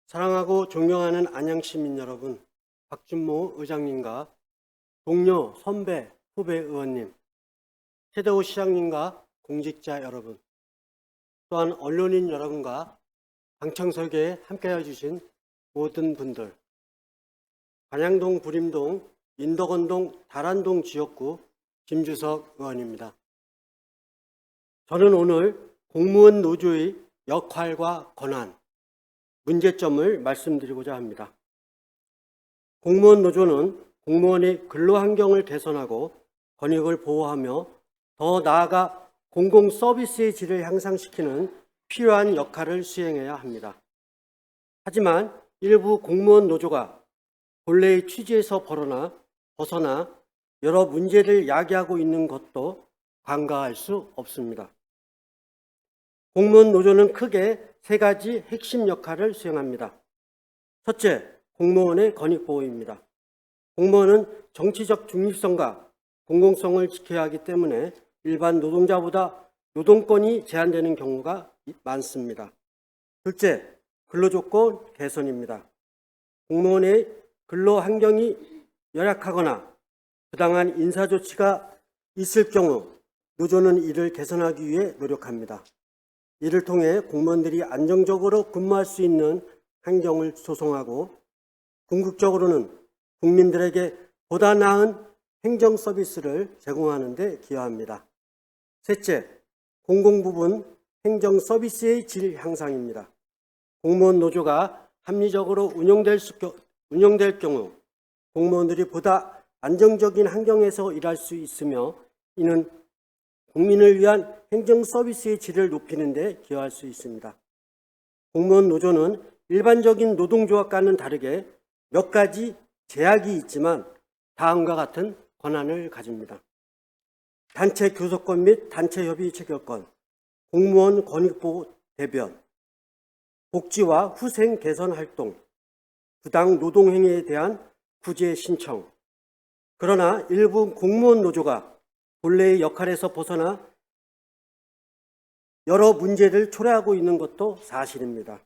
사랑하고 존경하는 안양시민 여러분, 박준모 의장님과 동료, 선배, 후배 의원님, 최대호 시장님과 공직자 여러분, 또한 언론인 여러분과 방청석에 함께해 주신 모든 분들, 안양동, 부림동, 인덕원동, 다란동 지역구 김주석 의원입니다. 저는 오늘 공무원 노조의 역할과 권한, 문제점을 말씀드리고자 합니다. 공무원 노조는 공무원의 근로환경을 개선하고 권익을 보호하며 더 나아가 공공 서비스의 질을 향상시키는 필요한 역할을 수행해야 합니다. 하지만 일부 공무원 노조가 본래의 취지에서 벗어나 여러 문제를 야기하고 있는 것도 간과할 수 없습니다. 공무원 노조는 크게 세 가지 핵심 역할을 수행합니다. 첫째, 공무원의 권익보호입니다. 공무원은 정치적 중립성과 공공성을 지켜야 하기 때문에 일반 노동자보다 노동권이 제한되는 경우가 많습니다. 둘째, 근로조건 개선입니다. 공무원의 근로환경이 열악하거나 부당한 인사조치가 있을 경우 노조는 이를 개선하기 위해 노력합니다. 이를 통해 공무원들이 안정적으로 근무할 수 있는 환경을 조성하고 궁극적으로는 국민들에게 보다 나은 행정 서비스를 제공하는 데 기여합니다. 셋째, 공공부문 행정 서비스의 질 향상입니다. 공무원 노조가 합리적으로 운영될 경우 공무원들이 보다 안정적인 환경에서 일할 수 있으며 이는 국민을 위한 행정 서비스의 질을 높이는 데 기여할 수 있습니다. 공무원 노조는 일반적인 노동조합과는 다르게 몇 가지 제약이 있지만 다음과 같은 권한을 가집니다. 단체 교섭권 및 단체 협의 체결권, 공무원 권익보호 대변, 복지와 후생 개선 활동, 부당 노동행위에 대한 구제 신청. 그러나 일부 공무원 노조가 본래의 역할에서 벗어나 여러 문제를 초래하고 있는 것도 사실입니다.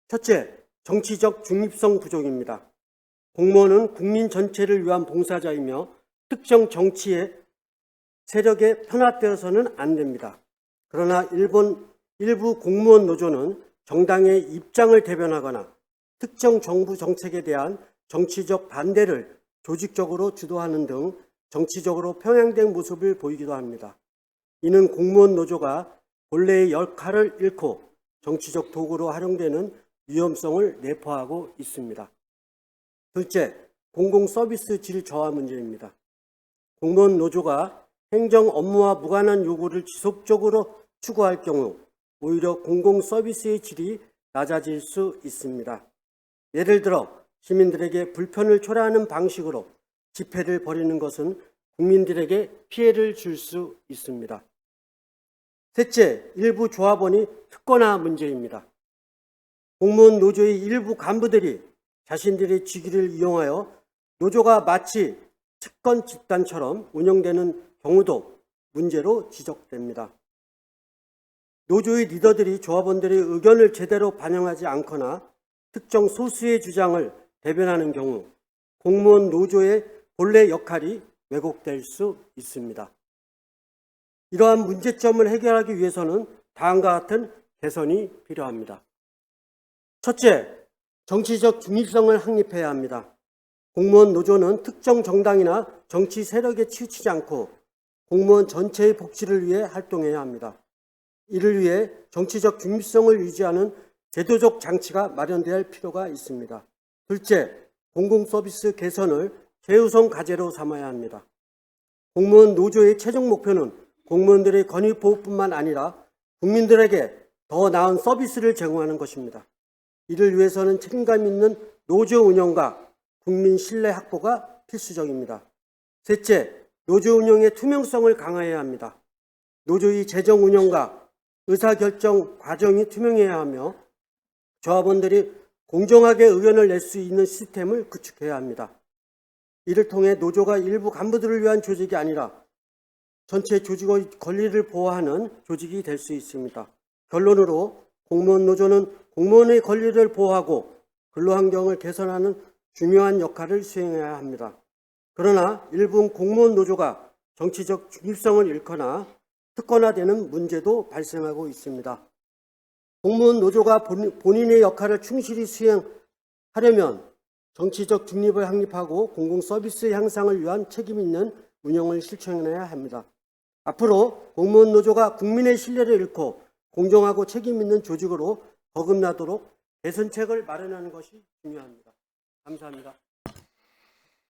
첫째, 정치적 중립성 부족입니다. 공무원은 국민 전체를 위한 봉사자이며 특정 정치의 세력에 편압되어서는 안 됩니다. 그러나 일부 공무원 노조는 정당의 입장을 대변하거나 특정 정부 정책에 대한 정치적 반대를 조직적으로 주도하는 등 정치적으로 편향된 모습을 보이기도 합니다. 이는 공무원 노조가 본래의 역할을 잃고 정치적 도구로 활용되는 위험성을 내포하고 있습니다. 둘째, 공공 서비스 질 저하 문제입니다. 공무원 노조가 행정 업무와 무관한 요구를 지속적으로 추구할 경우 오히려 공공 서비스의 질이 낮아질 수 있습니다. 예를 들어 시민들에게 불편을 초래하는 방식으로 집회를 벌이는 것은 국민들에게 피해를 줄 수 있습니다. 셋째, 일부 조합원이 특권화 문제입니다. 공무원 노조의 일부 간부들이 자신들의 직위를 이용하여 노조가 마치 특권 집단처럼 운영되는 경우도 문제로 지적됩니다. 노조의 리더들이 조합원들의 의견을 제대로 반영하지 않거나 특정 소수의 주장을 대변하는 경우 공무원 노조의 본래 역할이 왜곡될 수 있습니다. 이러한 문제점을 해결하기 위해서는 다음과 같은 개선이 필요합니다. 첫째, 정치적 중립성을 확립해야 합니다. 공무원 노조는 특정 정당이나 정치 세력에 치우치지 않고 공무원 전체의 복지를 위해 활동해야 합니다. 이를 위해 정치적 중립성을 유지하는 제도적 장치가 마련되어야 할 필요가 있습니다. 둘째, 공공서비스 개선을 최우선 과제로 삼아야 합니다. 공무원 노조의 최종 목표는 공무원들의 권익 보호뿐만 아니라 국민들에게 더 나은 서비스를 제공하는 것입니다. 이를 위해서는 책임감 있는 노조 운영과 국민 신뢰 확보가 필수적입니다. 셋째, 노조 운영의 투명성을 강화해야 합니다. 노조의 재정 운영과 의사결정 과정이 투명해야 하며 조합원들이 공정하게 의견을 낼 수 있는 시스템을 구축해야 합니다. 이를 통해 노조가 일부 간부들을 위한 조직이 아니라 전체 조직의 권리를 보호하는 조직이 될 수 있습니다. 결론으로 공무원 노조는 공무원의 권리를 보호하고 근로환경을 개선하는 중요한 역할을 수행해야 합니다. 그러나 일부 공무원 노조가 정치적 중립성을 잃거나 특권화되는 문제도 발생하고 있습니다. 공무원 노조가 본인의 역할을 충실히 수행하려면 정치적 중립을 확립하고 공공서비스 향상을 위한 책임 있는 운영을 실천해야 합니다. 앞으로 공무원 노조가 국민의 신뢰를 잃고 공정하고 책임 있는 조직으로 거듭나도록 개선책을 마련하는 것이 중요합니다. 감사합니다.